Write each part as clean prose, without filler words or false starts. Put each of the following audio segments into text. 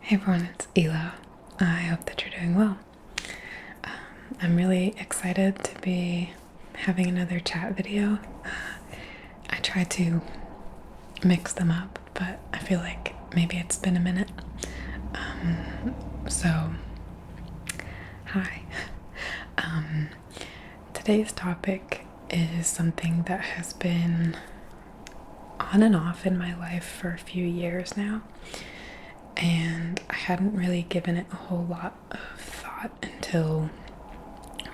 Hey everyone, it's Ela. I hope that you're doing well. I'm really excited to be having another chat video. I try to mix them up, but I feel like maybe it's been a minute. So, hi. Today's topic is something that has been on and off in my life for a few years now. And I hadn't really given it a whole lot of thought until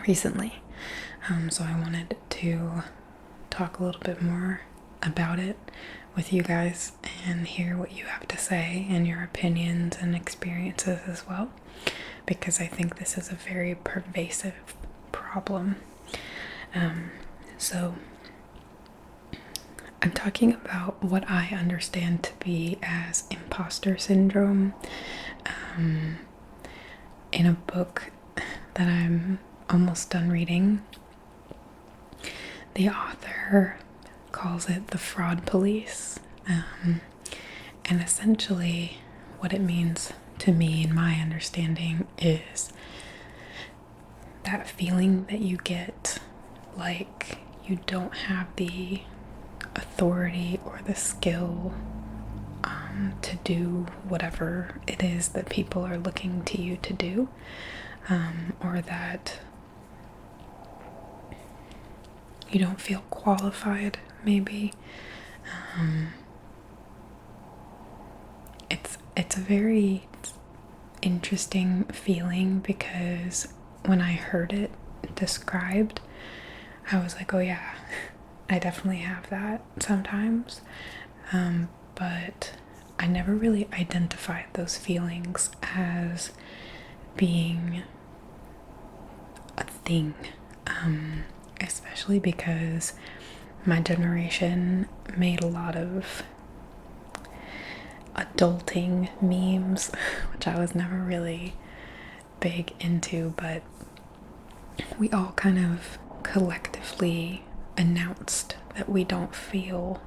recently. So I wanted to talk a little bit more about it with you guys and hear what you have to say and your opinions and experiences as well, because I think this is a very pervasive problem. So I'm talking about what I understand to be as imposter syndrome. In a book that I'm almost done reading, the author calls it the fraud police. And essentially what it means to me, in my understanding, is that feeling that you get like you don't have the authority or the skill to do whatever it is that people are looking to you to do, or that you don't feel qualified, maybe. It's a very interesting feeling, because when I heard it described, I was like, oh yeah, I definitely have that sometimes. But I never really identified those feelings as being a thing, especially because my generation made a lot of adulting memes, which I was never really big into, but we all kind of collectively announced that we don't feel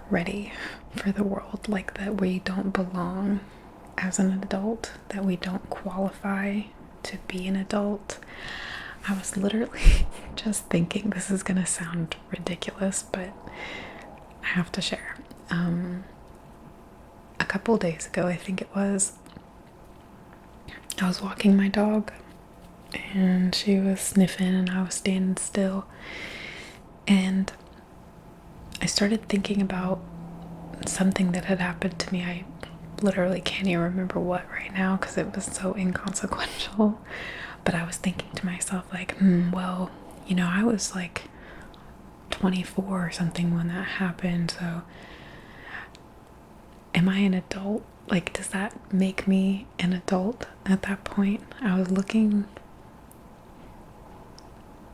ready for the world, like that we don't belong as an adult, that we don't qualify to be an adult. I was literally just thinking, this is gonna sound ridiculous, but I have to share. A couple days ago, I think it was, I was walking my dog and she was sniffing and I was standing still, and I started thinking about something that had happened to me. I literally can't even remember what right now because it was so inconsequential, but I was thinking to myself like, well, I was like 24 or something when that happened, so am I an adult? Like, does that make me an adult at that point? I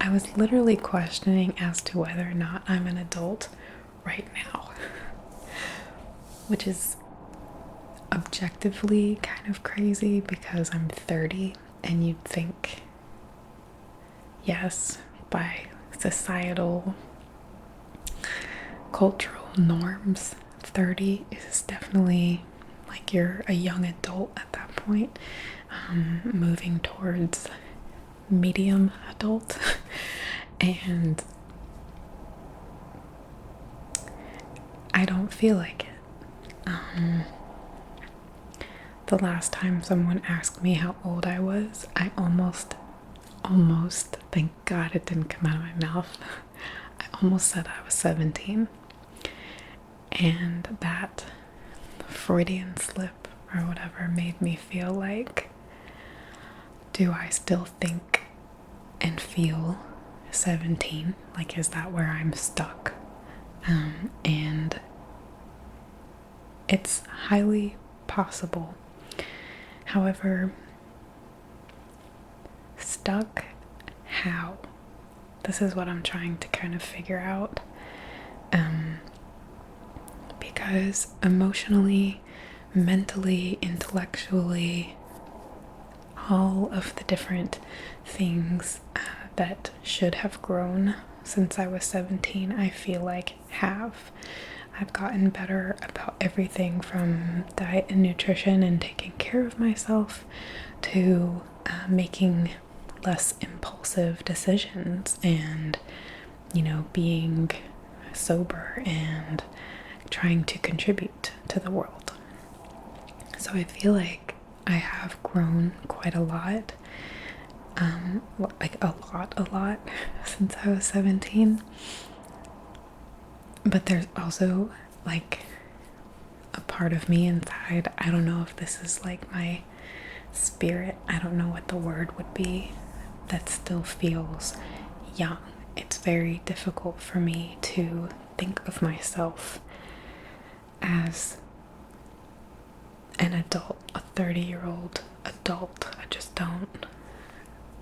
was literally questioning as to whether or not I'm an adult right now, which is objectively kind of crazy because I'm 30, and you'd think, yes, by societal, cultural norms, 30 is definitely like you're a young adult at that point, moving towards medium adult. And I don't feel like it. The last time someone asked me how old I was, I almost, thank God it didn't come out of my mouth, I almost said I was 17. And that Freudian slip or whatever made me feel like, do I still think and feel 17? Like, is that where I'm stuck? And it's highly possible. However, stuck how? This is what I'm trying to kind of figure out. Because emotionally, mentally, intellectually, all of the different things that should have grown since I was 17, I feel like have. had gotten better about everything from diet and nutrition and taking care of myself to making less impulsive decisions and, being sober and trying to contribute to the world. So I feel like I have grown quite a lot, like a lot since I was 17. But there's also like a part of me inside, I don't know if this is like my spirit, I don't know what the word would be, that still feels young. It's very difficult for me to think of myself as an adult, a 30-year-old adult.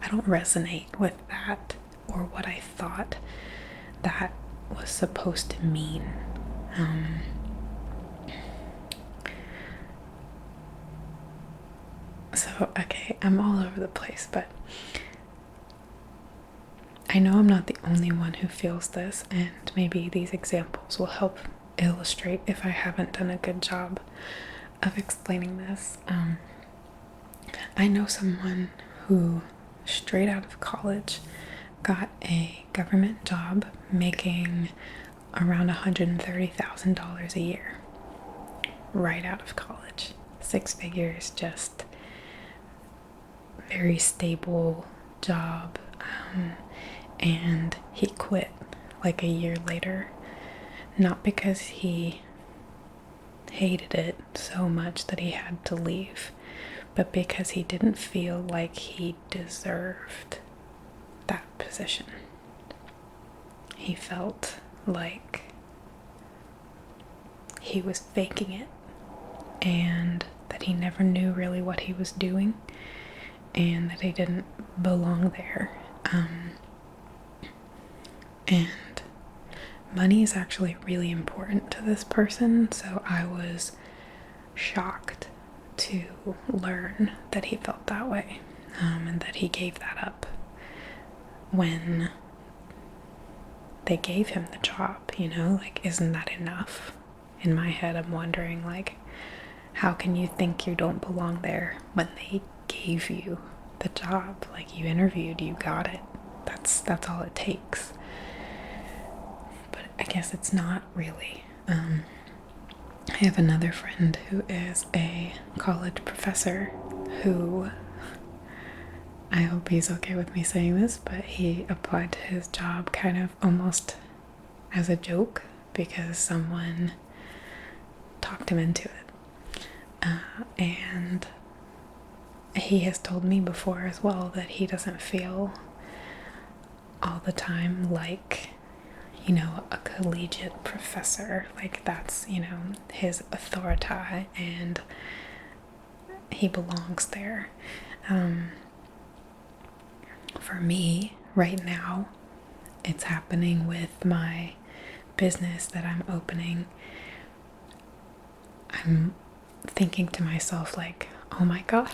I don't resonate with that or what I thought that was supposed to mean. So, okay, I'm all over the place, but I know I'm not the only one who feels this, and maybe these examples will help illustrate if I haven't done a good job of explaining this. I know someone who, straight out of college, got a government job making around $130,000 a year right out of college. 6 figures, just very stable job. And he quit like a year later, not because he hated it so much that he had to leave, but because he didn't feel like he deserved that position. He felt like he was faking it and that he never knew really what he was doing and that he didn't belong there. And money is actually really important to this person, so I was shocked to learn that he felt that way, and that he gave that up when they gave him the job. Like, isn't that enough? In my head, I'm wondering, like, how can you think you don't belong there when they gave you the job? Like, you interviewed, you got it. That's all it takes. But I guess it's not really. I have another friend who is a college professor who, I hope he's okay with me saying this, but he applied to his job kind of almost as a joke because someone talked him into it. And he has told me before as well that he doesn't feel all the time like, a collegiate professor. Like, that's, his authority and he belongs there. For me, right now, it's happening with my business that I'm opening. I'm thinking to myself, like, oh my god,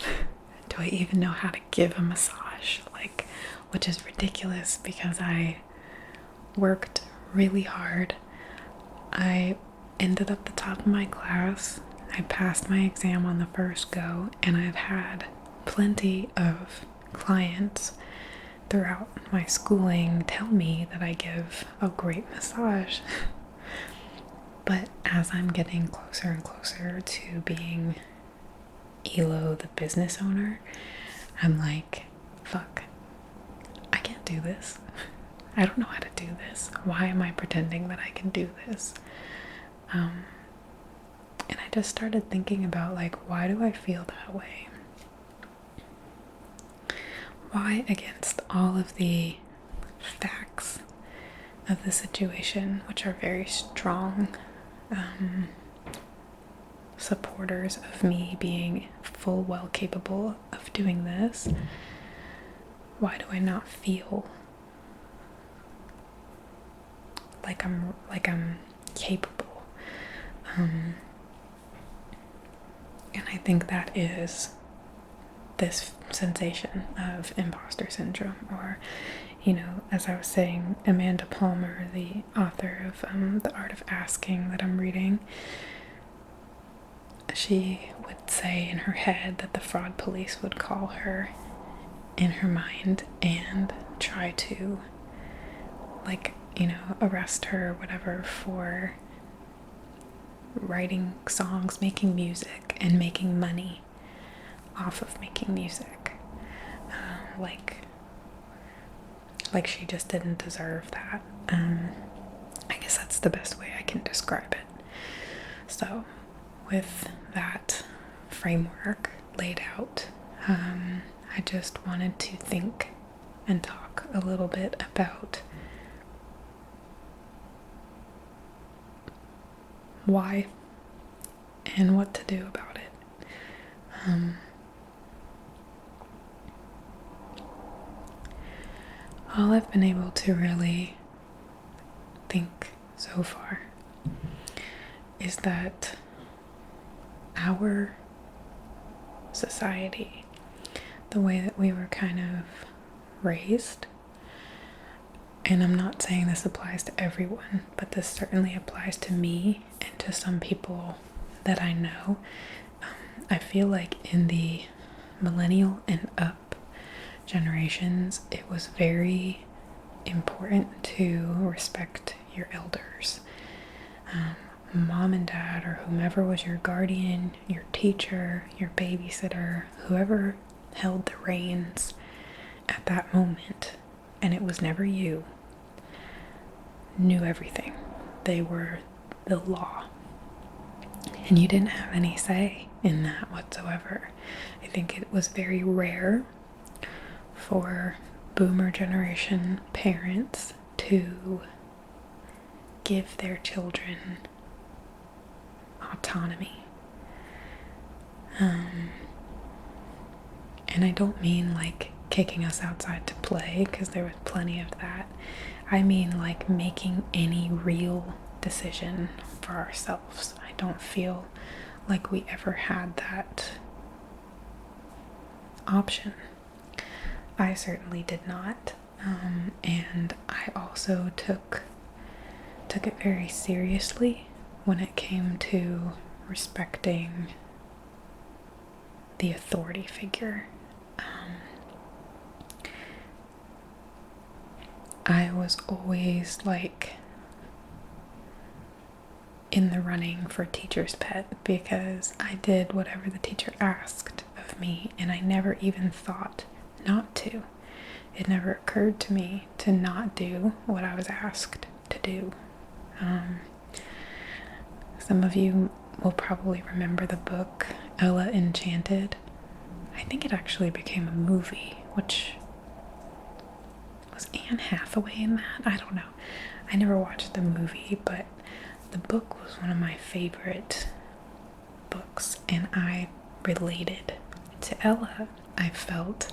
do I even know how to give a massage? Like, which is ridiculous because I worked really hard. I ended up the top of my class. I passed my exam on the first go, and I've had plenty of clients throughout my schooling tell me that I give a great massage. But as I'm getting closer and closer to being Elo, the business owner, I'm like, fuck, I can't do this. I don't know how to do this. Why am I pretending that I can do this? And I just started thinking about, like, why do I feel that way? Why, against all of the facts of the situation, which are very strong supporters of me being full well capable of doing this, why do I not feel like I'm capable? And I think that is this sensation of imposter syndrome, or, you know, as I was saying, Amanda Palmer, the author of The Art of Asking that I'm reading, she would say in her head that the fraud police would call her in her mind and try to, like, you know, arrest her or whatever for writing songs, making music, and making money off of making music. Like she just didn't deserve that. I guess that's the best way I can describe it. So, with that framework laid out, I just wanted to think and talk a little bit about why and what to do about it. All I've been able to really think so far is that our society, the way that we were kind of raised, and I'm not saying this applies to everyone, but this certainly applies to me and to some people that I know. I feel like in the millennial and up generations, it was very important to respect your elders. Mom and dad, or whomever was your guardian, your teacher, your babysitter, whoever held the reins at that moment, and it was never you, knew everything. They were the law, and you didn't have any say in that whatsoever. I think it was very rare for boomer generation parents to give their children autonomy. And I don't mean like kicking us outside to play, because there was plenty of that. I mean like making any real decision for ourselves. I don't feel like we ever had that option. I certainly did not. And I also took it very seriously when it came to respecting the authority figure. I was always like in the running for teacher's pet, because I did whatever the teacher asked of me, and I never even thought not to. It never occurred to me to not do what I was asked to do. Some of you will probably remember the book Ella Enchanted. I think it actually became a movie, which was Anne Hathaway in that? I don't know. I never watched the movie, but the book was one of my favorite books, and I related to Ella. I felt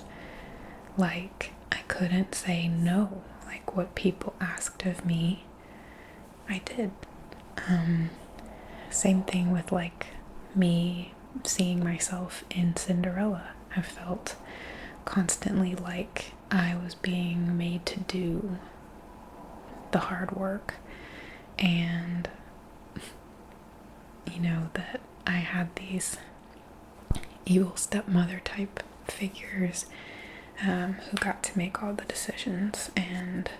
like I couldn't say no. Like what people asked of me, I did. Same thing with like me seeing myself in Cinderella. I felt constantly like I was being made to do the hard work, and you know, that I had these evil stepmother type figures who got to make all the decisions, and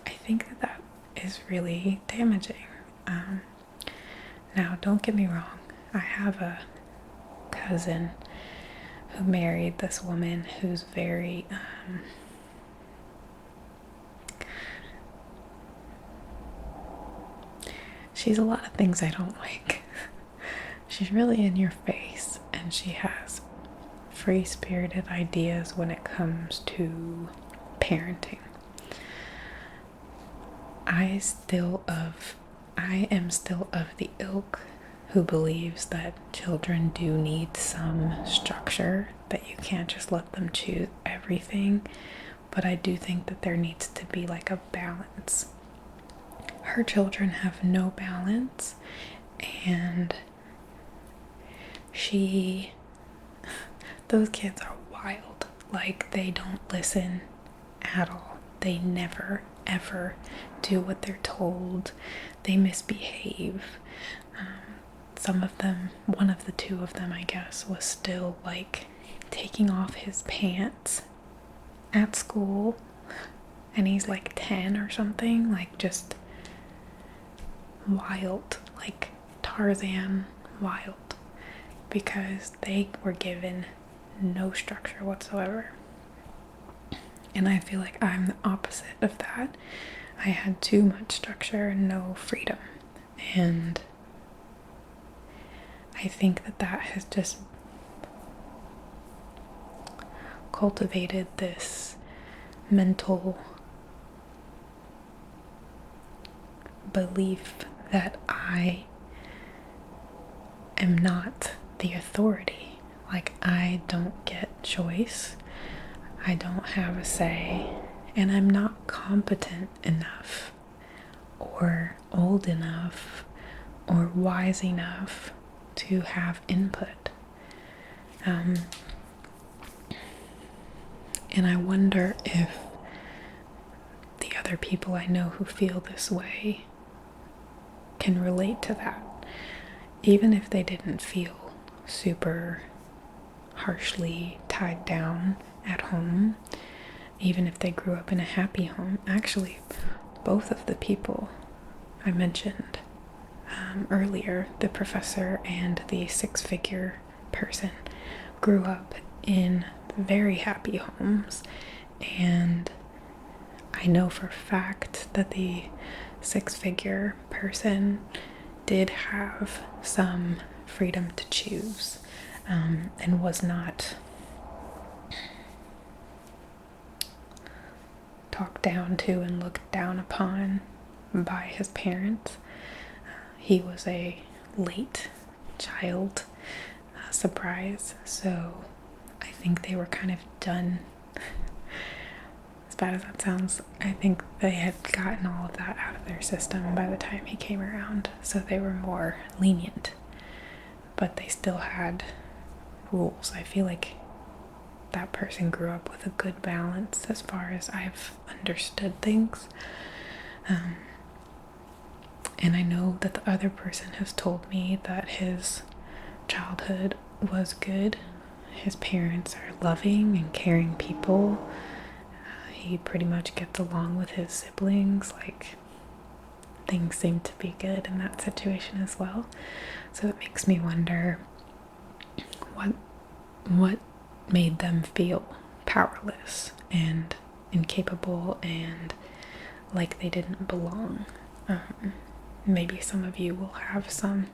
I think that is really damaging. Now, don't get me wrong, I have a cousin who married this woman who's very she's a lot of things I don't like. She's really in your face, and she has free-spirited ideas when it comes to parenting. I am still of the ilk who believes that children do need some structure, that you can't just let them choose everything, but I do think that there needs to be like a balance. Her children have no balance, and those kids are wild. Like, they don't listen at all. They never, ever do what they're told. They misbehave. Some of them, one of the two of them, I guess, was still like taking off his pants at school, and he's like 10 or something, like just wild, like Tarzan wild, because they were given no structure whatsoever. And I feel like I'm the opposite of that. I had too much structure and no freedom. And I think that has just cultivated this mental belief that I am not the authority. Like, I don't get choice. I don't have a say. And I'm not competent enough or old enough or wise enough to have input. And I wonder if the other people I know who feel this way can relate to that. Even if they didn't feel super harshly tied down at home, even if they grew up in a happy home. Actually, both of the people I mentioned earlier, the professor and the six-figure person, grew up in very happy homes, and I know for a fact that the six-figure person did have some freedom to choose, and was not talked down to and looked down upon by his parents. He was a late child, surprise, so I think they were kind of done. As bad as that sounds, I think they had gotten all of that out of their system by the time he came around, so they were more lenient, but they still had rules. I feel like that person grew up with a good balance as far as I've understood things. And I know that the other person has told me that his childhood was good. His parents are loving and caring people. He pretty much gets along with his siblings. Like, things seem to be good in that situation as well. So it makes me wonder what made them feel powerless and incapable and like they didn't belong. Maybe some of you will have some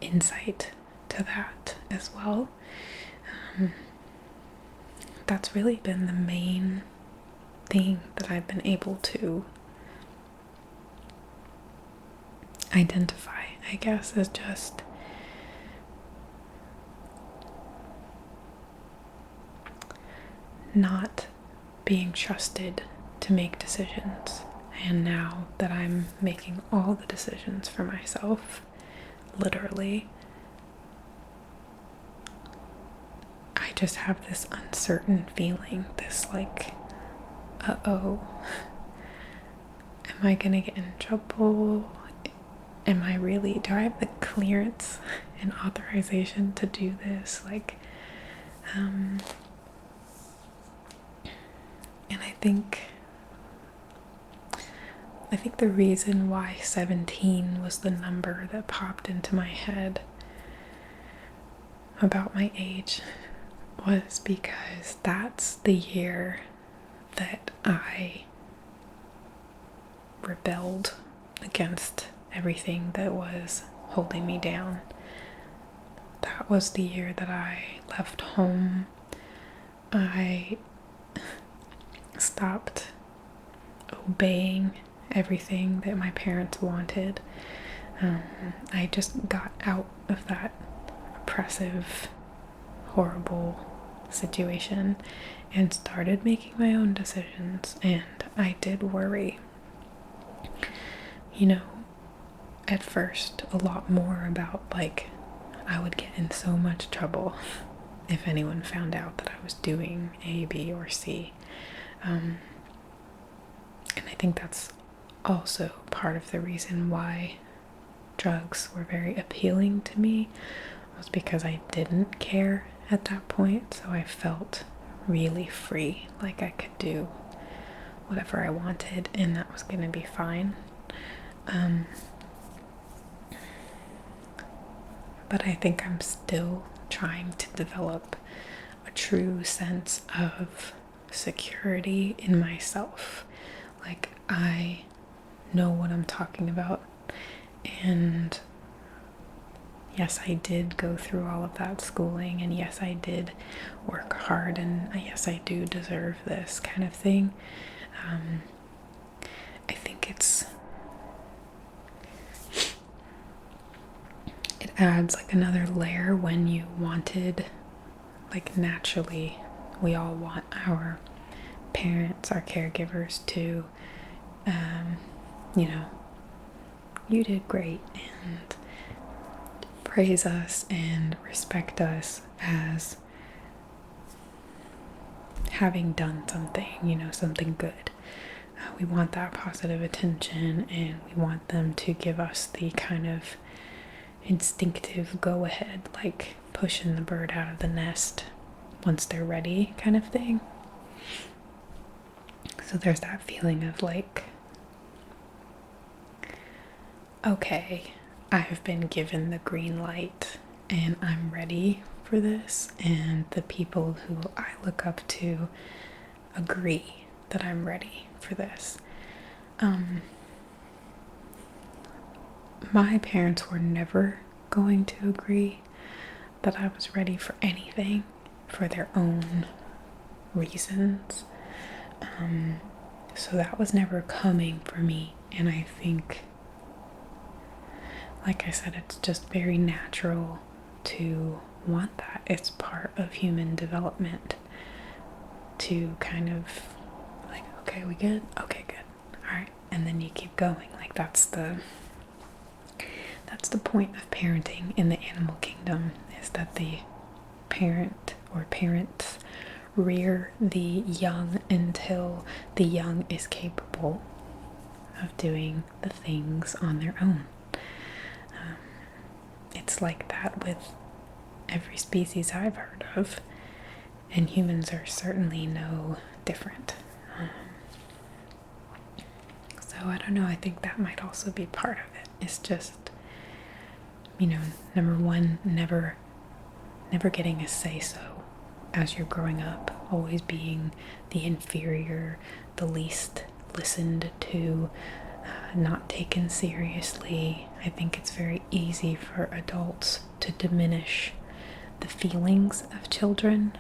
insight to that as well. That's really been the main thing that I've been able to identify, I guess, is just not being trusted to make decisions. And now that I'm making all the decisions for myself, literally, I just have this uncertain feeling, this like, uh-oh, am I gonna get in trouble? Do I have the clearance and authorization to do this? Like, and I think the reason why 17 was the number that popped into my head about my age was because that's the year that I rebelled against everything that was holding me down. That was the year that I left home. I stopped obeying everything that my parents wanted. I just got out of that oppressive, horrible situation and started making my own decisions. And I did worry, at first a lot more about, like, I would get in so much trouble if anyone found out that I was doing A, B, or C. And I think that's also part of the reason why drugs were very appealing to me, was because I didn't care at that point, so I felt really free, like I could do whatever I wanted and that was going to be fine. But I think I'm still trying to develop a true sense of security in myself. Like, I know what I'm talking about, and yes, I did go through all of that schooling, and yes, I did work hard, and yes, I do deserve this kind of thing. I think it adds like another layer when you wanted, like, naturally, we all want our parents, our caregivers to, you did great, and praise us and respect us as having done something, something good. We want that positive attention, and we want them to give us the kind of instinctive go ahead, like pushing the bird out of the nest once they're ready kind of thing. So there's that feeling of like, okay, I have been given the green light and I'm ready for this, and the people who I look up to agree that I'm ready for this. My parents were never going to agree that I was ready for anything for their own reasons. So that was never coming for me, and I think, like I said, it's just very natural to want that. It's part of human development to kind of like, okay, we good? Okay, good. Alright. And then you keep going. Like, that's the point of parenting in the animal kingdom, is that the parent or parents rear the young until the young is capable of doing the things on their own. It's like that with every species I've heard of, and humans are certainly no different. So I don't know, I think that might also be part of it. It's just, number one, never getting a say-so as you're growing up, always being the inferior, the least listened to, not taken seriously. I think it's very easy for adults to diminish the feelings of children,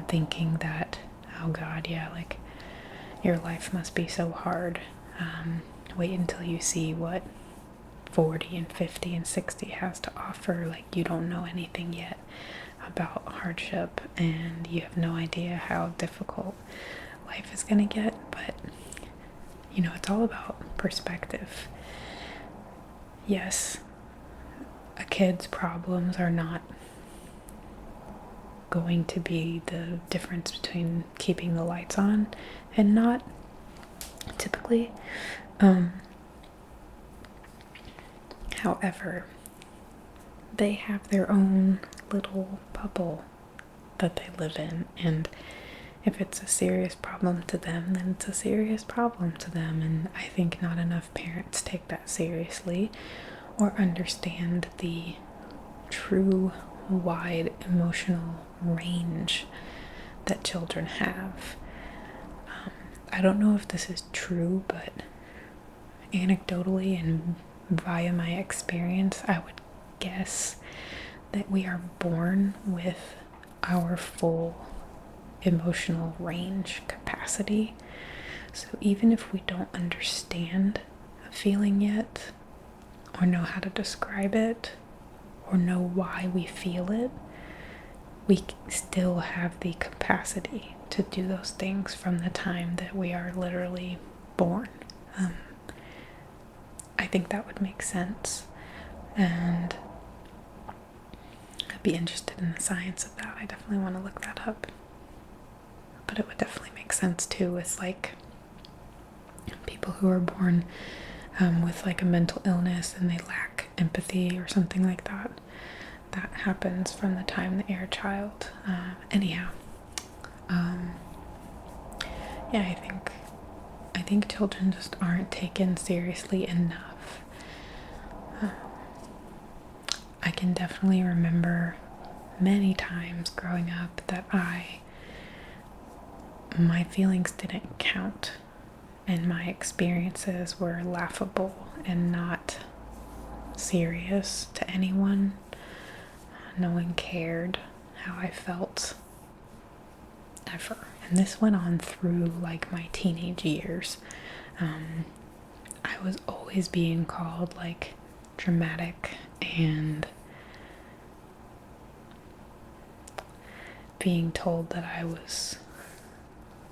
thinking that, oh God, yeah, like, your life must be so hard. Wait until you see what 40 and 50 and 60 has to offer. Like, you don't know anything yet about hardship, and you have no idea how difficult life is gonna get. But it's all about perspective. Yes, a kid's problems are not going to be the difference between keeping the lights on and not, typically. However, they have their own little bubble that they live in, and if it's a serious problem to them, then it's a serious problem to them. And I think not enough parents take that seriously or understand the true wide emotional range that children have. I don't know if this is true, but anecdotally and via my experience, I would guess that we are born with our full emotional range capacity. So even if we don't understand a feeling yet, or know how to describe it, or know why we feel it, we still have the capacity to do those things from the time that we are literally born. I think that would make sense. And I'd be interested in the science of that. I definitely want to look that up. But it would definitely make sense too with like people who are born with like a mental illness and they lack empathy or something like that. That happens from the time that you're a child. Yeah, I think children just aren't taken seriously enough. I can definitely remember many times growing up that my feelings didn't count and my experiences were laughable and not serious to anyone. No one cared how I felt ever. And this went on through like my teenage years. I was always being called like dramatic and being told that I was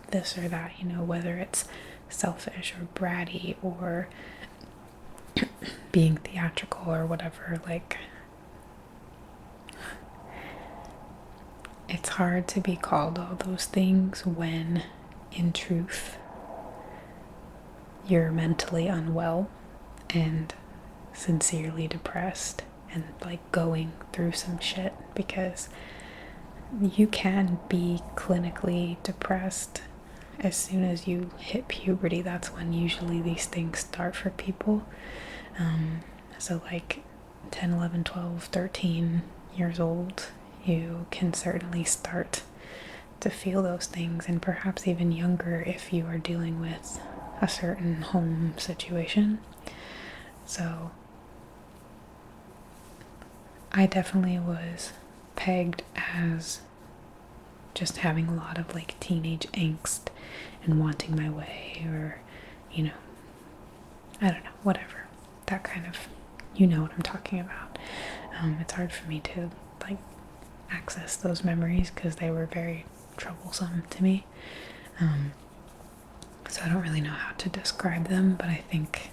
this or that, you know, whether it's selfish or bratty or being theatrical or whatever. Like, it's hard to be called all those things when in truth you're mentally unwell and sincerely depressed and like going through some shit, because you can be clinically depressed as soon as you hit puberty. That's when usually these things start for people. So like 10, 11, 12, 13 years old, you can certainly start to feel those things, and perhaps even younger if you are dealing with a certain home situation. So I definitely was pegged as just having a lot of like teenage angst and wanting my way, or, you know, I don't know, whatever. That kind of, you know what I'm talking about. It's hard for me to like access those memories because they were very troublesome to me. So I don't really know how to describe them, but I think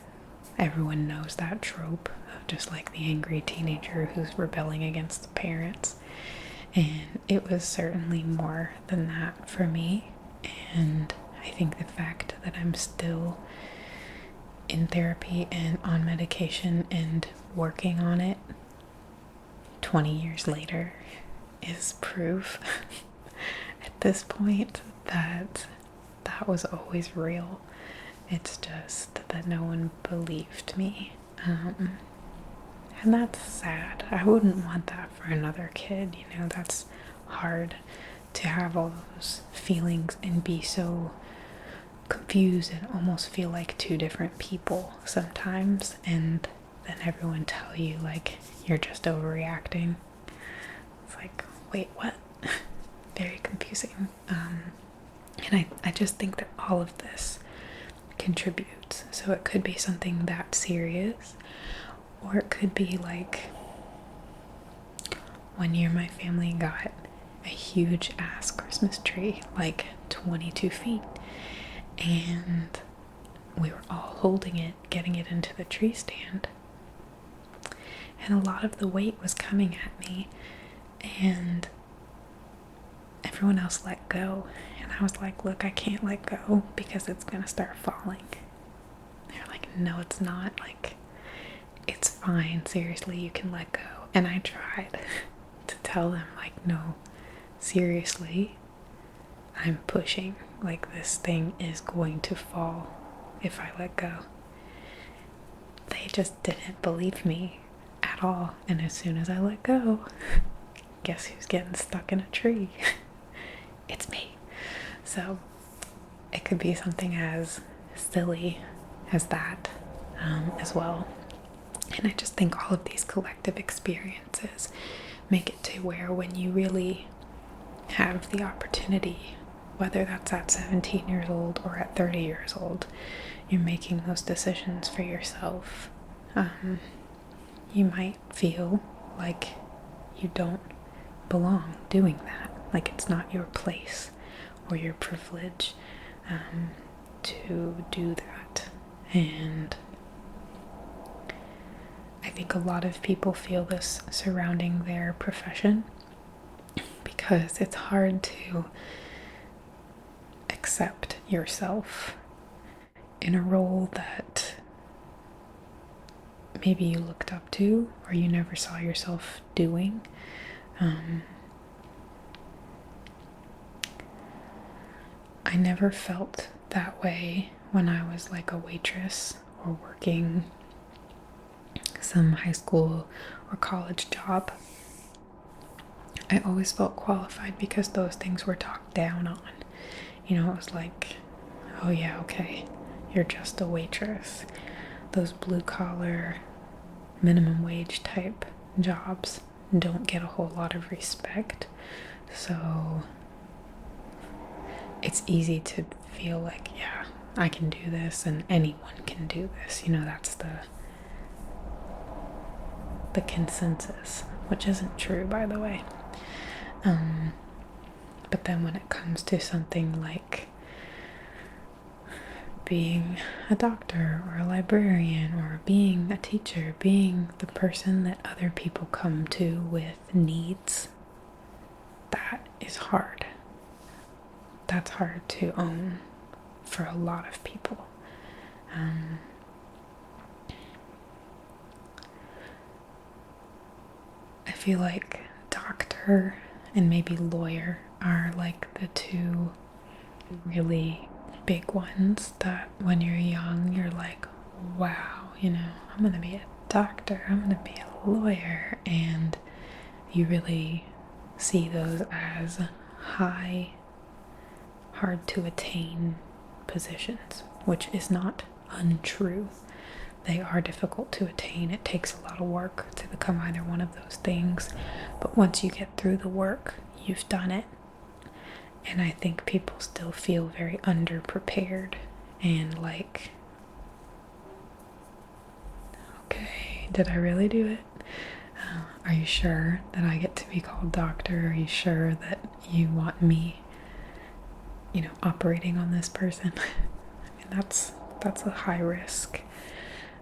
everyone knows that trope of just like the angry teenager who's rebelling against the parents. And it was certainly more than that for me. And I think the fact that I'm still in therapy and on medication and working on it 20 years later is proof at this point that that was always real. It's just that no one believed me. And that's sad. I wouldn't want that for another kid, you know. That's hard to have all those feelings and be so confused and almost feel like two different people sometimes, and then everyone tell you like you're just overreacting. It's like, wait, what? Very confusing. And I just think that all of this contributes. So it could be something that serious, or it could be like one year my family got a huge ass Christmas tree, like 22 feet, and we were all holding it, getting it into the tree stand, and a lot of the weight was coming at me, and everyone else let go, and I was like, look, I can't let go because it's gonna start falling. They're like, no, it's not, like, it's fine, seriously, you can let go. And I tried to tell them, like, no, seriously, I'm pushing, like, this thing is going to fall if I let go. They just didn't believe me at all. And as soon as I let go, guess who's getting stuck in a tree? It's me. So it could be something as silly as that, as well. And I just think all of these collective experiences make it to where when you really have the opportunity, whether that's at 17 years old or at 30 years old, you're making those decisions for yourself. You might feel like you don't belong doing that, like it's not your place or your privilege to do that. And I think a lot of people feel this surrounding their profession because it's hard to accept yourself in a role that maybe you looked up to or you never saw yourself doing. I never felt that way when I was like a waitress or working some high school or college job. I always felt qualified because those things were talked down on. You know, it was like, oh yeah, okay, you're just a waitress. Those blue collar, minimum wage type jobs don't get a whole lot of respect. So it's easy to feel like, yeah, I can do this and anyone can do this. You know, that's the consensus, which isn't true, by the way. But then when it comes to something like being a doctor or a librarian or being a teacher, being the person that other people come to with needs, that is hard. That's hard to own for a lot of people. I feel like doctor and maybe lawyer are like the two really big ones that when you're young, you're like, wow, you know, I'm gonna be a doctor, I'm gonna be a lawyer, and you really see those as high, hard to attain positions, which is not untrue. They are difficult to attain. It takes a lot of work to become either one of those things, but once you get through the work, you've done it. And I think people still feel very underprepared and like, okay, did I really do it? Are you sure that I get to be called doctor? Are you sure that you want me, you know, operating on this person? I mean, that's a high risk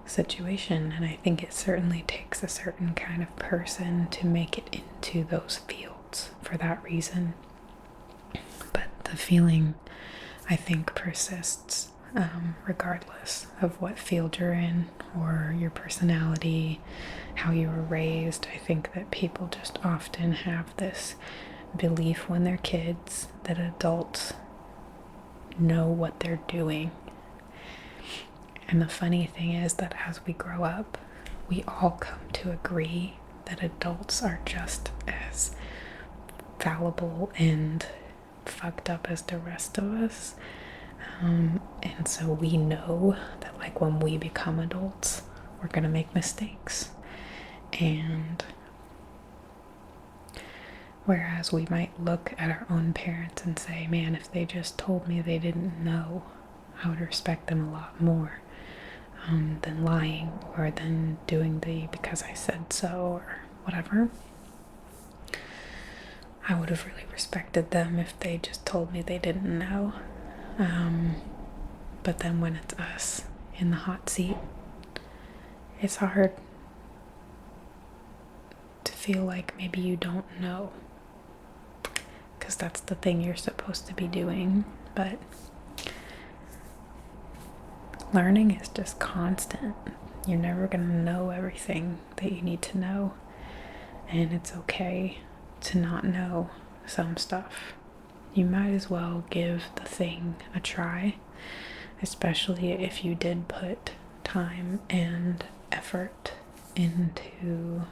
situation, and I think it certainly takes a certain kind of person to make it into those fields for that reason. But the feeling, I think, persists regardless of what field you're in or your personality, how you were raised. I think that people just often have this belief when they're kids that adults know what they're doing. And the funny thing is that as we grow up, we all come to agree that adults are just as fallible and fucked up as the rest of us. And so we know that like when we become adults, we're gonna make mistakes. And whereas we might look at our own parents and say, man, if they just told me they didn't know, I would respect them a lot more than lying or than doing the because I said so or whatever. I would have really respected them if they just told me they didn't know. But then when it's us in the hot seat, it's hard to feel like maybe you don't know, because that's the thing you're supposed to be doing. But learning is just constant. You're never going to know everything that you need to know, and it's okay to not know some stuff. You might as well give the thing a try, especially if you did put time and effort into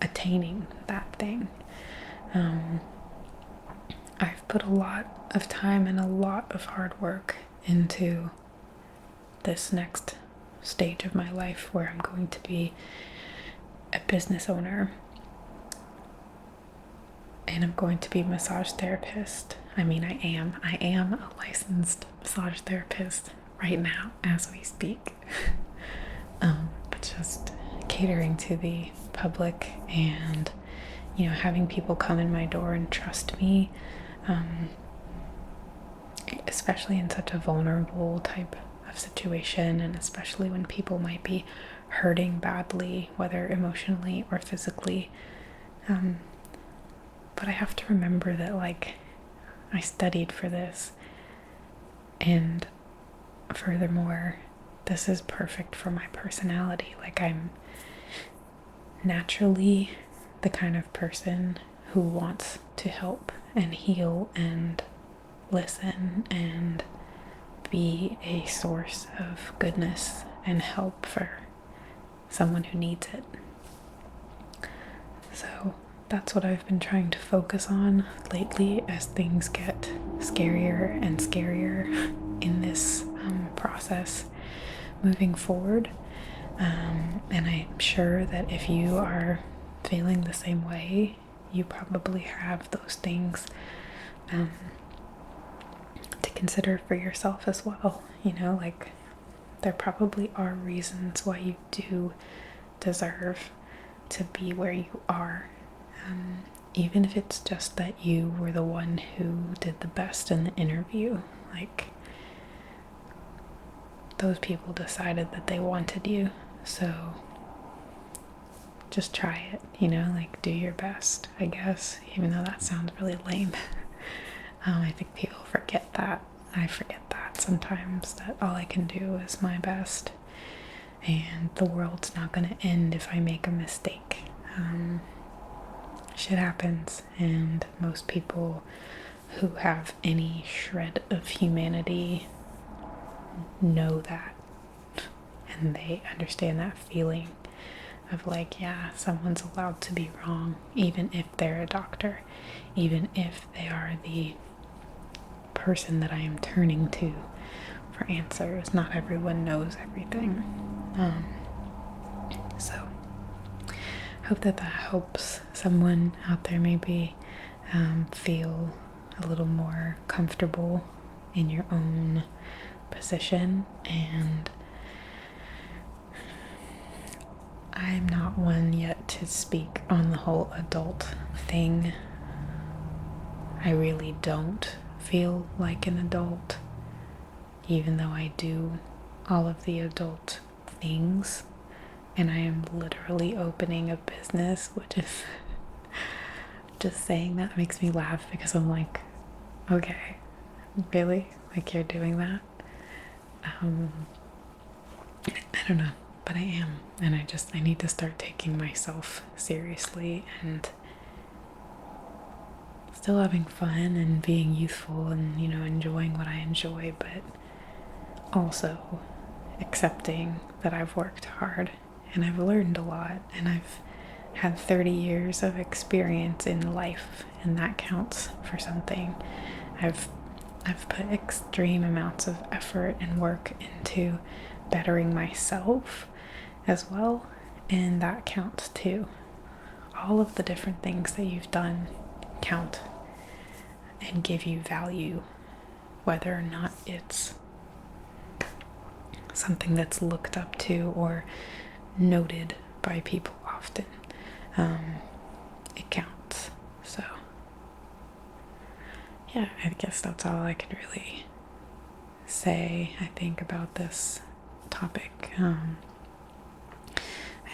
attaining that thing. I've put a lot of time and a lot of hard work into this next stage of my life where I'm going to be a business owner and I'm going to be a massage therapist. I mean, I am a licensed massage therapist right now as we speak. But just catering to the public and, you know, having people come in my door and trust me, especially in such a vulnerable type of situation, and especially when people might be hurting badly, whether emotionally or physically. But I have to remember that, like, I studied for this, and furthermore, this is perfect for my personality. Like, I'm naturally the kind of person who wants to help and heal and listen and be a source of goodness and help for someone who needs it. So that's what I've been trying to focus on lately as things get scarier and scarier in this process moving forward. And I'm sure that if you are feeling the same way, you probably have those things to consider for yourself as well. You know, like, there probably are reasons why you do deserve to be where you are. Even if it's just that you were the one who did the best in the interview. Like, those people decided that they wanted you, so just try it, you know, like, do your best, I guess, even though that sounds really lame. I think people forget that. I forget that sometimes, that all I can do is my best, and the world's not going to end if I make a mistake. Shit happens, and most people who have any shred of humanity know that, and they understand that feeling of, like, yeah, someone's allowed to be wrong, even if they're a doctor, even if they are the person that I am turning to for answers. Not everyone knows everything. So I hope that helps someone out there maybe feel a little more comfortable in your own position. And I'm not one yet to speak on the whole adult thing. I really don't feel like an adult, even though I do all of the adult things, and I am literally opening a business, which is just saying that makes me laugh, because I'm like, okay, really? Like, you're doing that? I don't know, but I am, and I need to start taking myself seriously and still having fun and being youthful and, you know, enjoying what I enjoy, but also accepting that I've worked hard and I've learned a lot, and I've had 30 years of experience in life, and that counts for something. I've put extreme amounts of effort and work into bettering myself as well, and that counts too. All of the different things that you've done count and give you value, whether or not it's something that's looked up to or noted by people often. It counts. So yeah, I guess that's all I could really say, I think, about this topic. I'd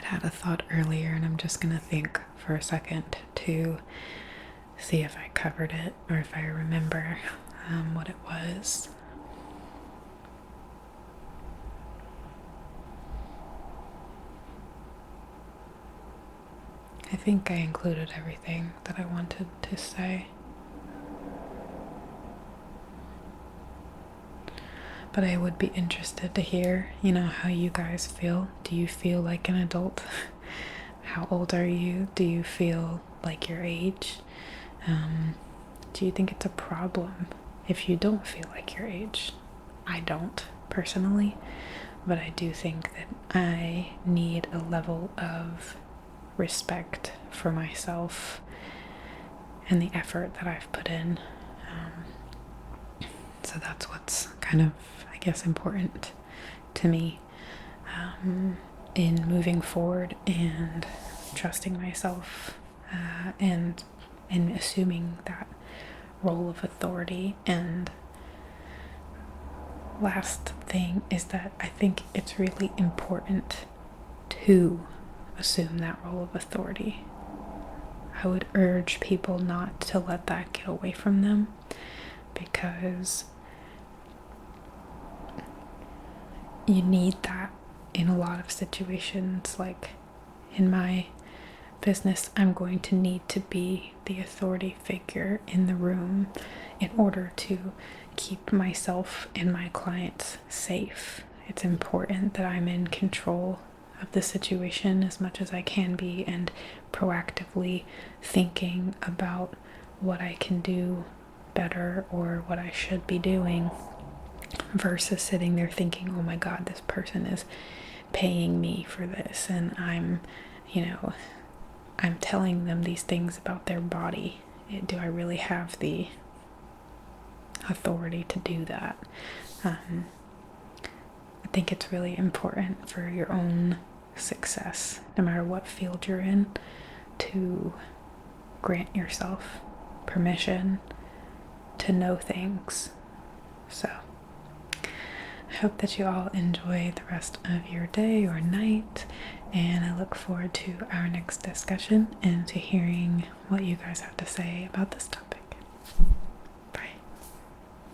had a thought earlier, and I'm just gonna think for a second to see if I covered it or if I remember what it was. I think I included everything that I wanted to say. But I would be interested to hear, you know, how you guys feel. Do you feel like an adult? How old are you? Do you feel like your age? Do you think it's a problem if you don't feel like your age? I don't, personally, but I do think that I need a level of respect for myself and the effort that I've put in. So that's what's kind of, I guess, important to me in moving forward and trusting myself and in assuming that role of authority and last thing is that I think it's really important to assume that role of authority. I would urge people not to let that get away from them, because you need that in a lot of situations. Like in my business, I'm going to need to be the authority figure in the room in order to keep myself and my clients safe. It's important that I'm in control of the situation as much as I can be, and proactively thinking about what I can do better or what I should be doing, versus sitting there thinking, oh my god, this person is paying me for this, and I'm telling them these things about their body. Do I really have the authority to do that? I think it's really important for your own success, no matter what field you're in, to grant yourself permission to know things. So I hope that you all enjoy the rest of your day or night, and I look forward to our next discussion and to hearing what you guys have to say about this topic.